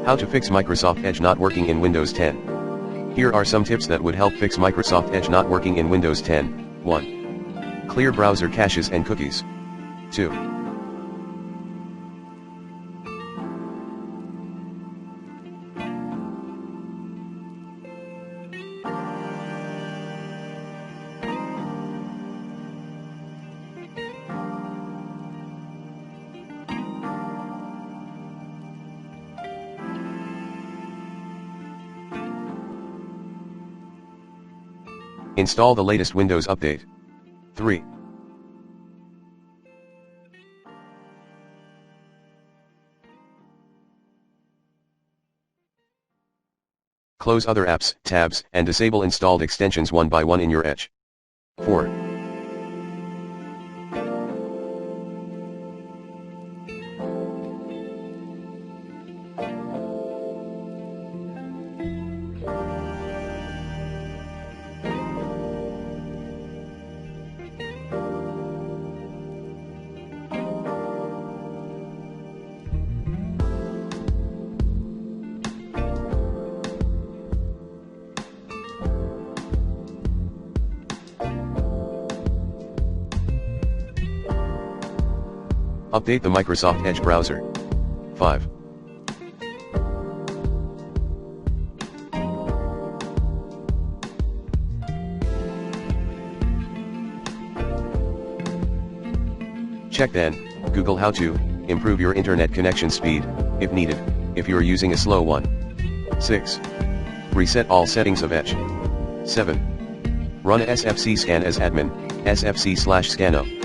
How to fix Microsoft Edge not working in Windows 10. Here are some tips that would help fix Microsoft Edge not working in Windows 10. 1. Clear browser caches and cookies. 2. Install the latest Windows update. 3. Close other apps, tabs, and disable installed extensions one by one in your Edge. 4. Update the Microsoft Edge browser. 5. Check then, Google how to improve your internet connection speed, if needed, if you're using a slow one. 6. Reset all settings of Edge. 7. Run SFC scan as admin, SFC/scanUp.